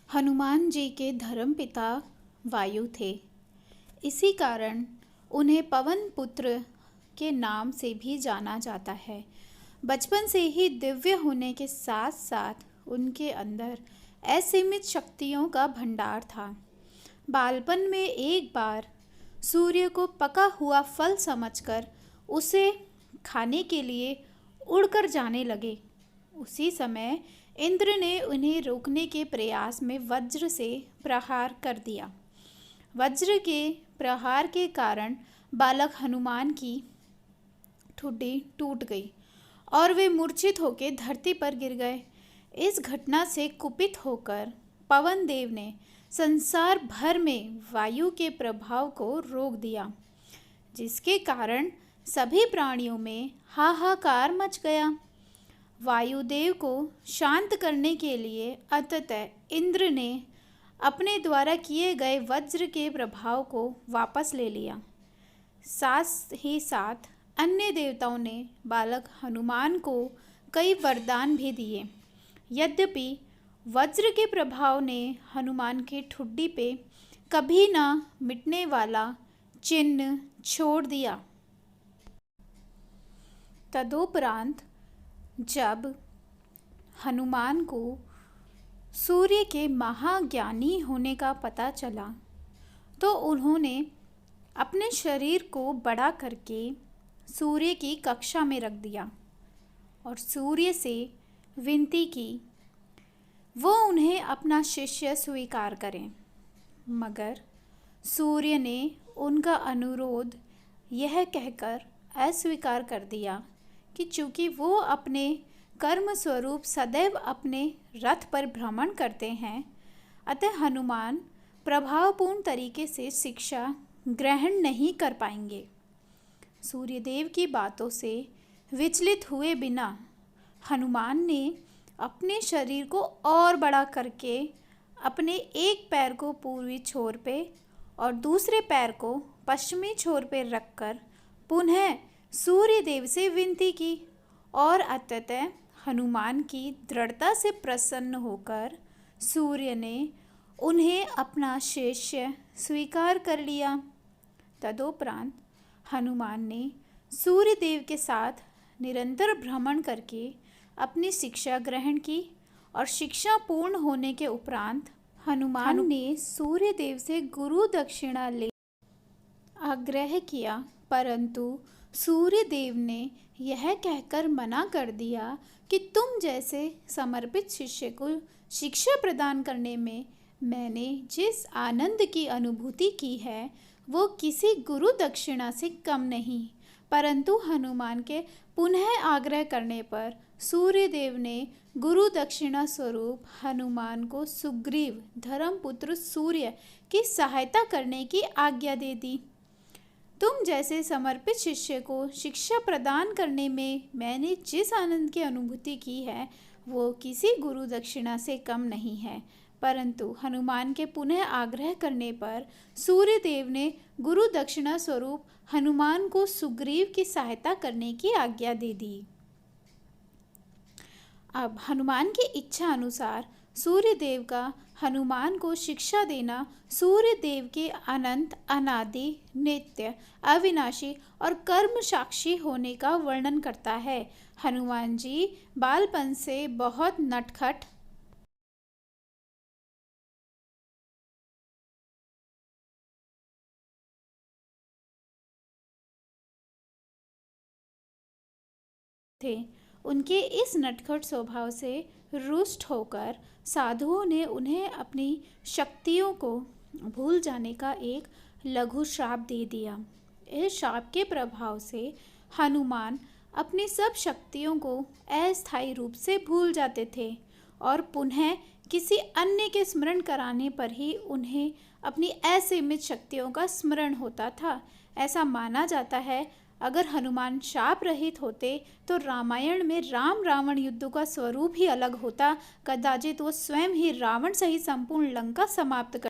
हनुमान जी के धर्मपिता वायु थे। इसी कारण उन्हें पवन पुत्र के नाम से भी जाना जाता है। बचपन से ही दिव्य होने के साथ साथ उनके अंदर असीमित शक्तियों का भंडार था। बालपन में एक बार सूर्य को पका हुआ फल समझकर उसे खाने के लिए उड़कर जाने लगे। उसी समय इंद्र ने उन्हें रोकने के प्रयास में वज्र से प्रहार कर दिया। वज्र के प्रहार के कारण बालक हनुमान की ठुड्डी टूट गई और वे मूर्छित होकर धरती पर गिर गए। इस घटना से कुपित होकर पवन देव ने संसार भर में वायु के प्रभाव को रोक दिया, जिसके कारण सभी प्राणियों में हाहाकार मच गया। वायुदेव को शांत करने के लिए अंततः इंद्र ने अपने द्वारा किए गए वज्र के प्रभाव को वापस ले लिया। साथ ही साथ अन्य देवताओं ने बालक हनुमान को कई वरदान भी दिए। यद्यपि वज्र के प्रभाव ने हनुमान की ठुड्डी पे कभी ना मिटने वाला चिन्ह छोड़ दिया। तदुपरांत जब हनुमान को सूर्य के महाज्ञानी होने का पता चला तो उन्होंने अपने शरीर को बड़ा करके सूर्य की कक्षा में रख दिया और सूर्य से विनती की वो उन्हें अपना शिष्य स्वीकार करें। मगर सूर्य ने उनका अनुरोध यह कहकर अस्वीकार कर दिया कि चूँकि वो अपने कर्म स्वरूप सदैव अपने रथ पर भ्रमण करते हैं, अतः हनुमान प्रभावपूर्ण तरीके से शिक्षा ग्रहण नहीं कर पाएंगे। सूर्यदेव की बातों से विचलित हुए बिना हनुमान ने अपने शरीर को और बड़ा करके अपने एक पैर को पूर्वी छोर पे और दूसरे पैर को पश्चिमी छोर पे रखकर पुनः सूर्य देव से विनती की और अंततः हनुमान की दृढ़ता से प्रसन्न होकर सूर्य ने उन्हें अपना शिष्य स्वीकार कर लिया। तदुपरांत हनुमान ने सूर्य देव के साथ निरंतर भ्रमण करके अपनी शिक्षा ग्रहण की और शिक्षा पूर्ण होने के उपरांत हनुमान ने सूर्य देव से गुरु दक्षिणा ले आग्रह किया, परंतु सूर्य देव ने यह कहकर मना कर दिया कि तुम जैसे समर्पित शिष्य को शिक्षा प्रदान करने में मैंने जिस आनंद की अनुभूति की है वो किसी गुरु दक्षिणा से कम नहीं। परंतु हनुमान के पुनः आग्रह करने पर सूर्यदेव ने गुरु दक्षिणा स्वरूप हनुमान को सुग्रीव धर्मपुत्र सूर्य की सहायता करने की आज्ञा दे दी। तुम जैसे समर्पित शिष्य को शिक्षा प्रदान करने में मैंने जिस आनंद की अनुभूति की है वो किसी गुरु दक्षिणा से कम नहीं है। परंतु हनुमान के पुनः आग्रह करने पर सूर्यदेव ने गुरु दक्षिणा स्वरूप हनुमान को सुग्रीव की सहायता करने की आज्ञा दे दी। अब हनुमान की इच्छा अनुसार सूर्यदेव का हनुमान को शिक्षा देना सूर्यदेव के अनंत अनादि नित्य अविनाशी और कर्म साक्षी होने का वर्णन करता है। हनुमान जी बालपन से बहुत नटखट थे। उनके इस नटखट स्वभाव से रुष्ट होकर साधुओं ने उन्हें अपनी शक्तियों को भूल जाने का एक लघु श्राप दे दिया। इस श्राप के प्रभाव से हनुमान अपनी सब शक्तियों को अस्थायी रूप से भूल जाते थे और पुनः किसी अन्य के स्मरण कराने पर ही उन्हें अपनी असीमित शक्तियों का स्मरण होता था। ऐसा माना जाता है अगर हनुमान शाप रहित होते तो रामायण में राम रावण युद्ध का स्वरूप ही अलग होता। कदाचित वो स्वयं ही रावण सहित संपूर्ण लंका समाप्त कर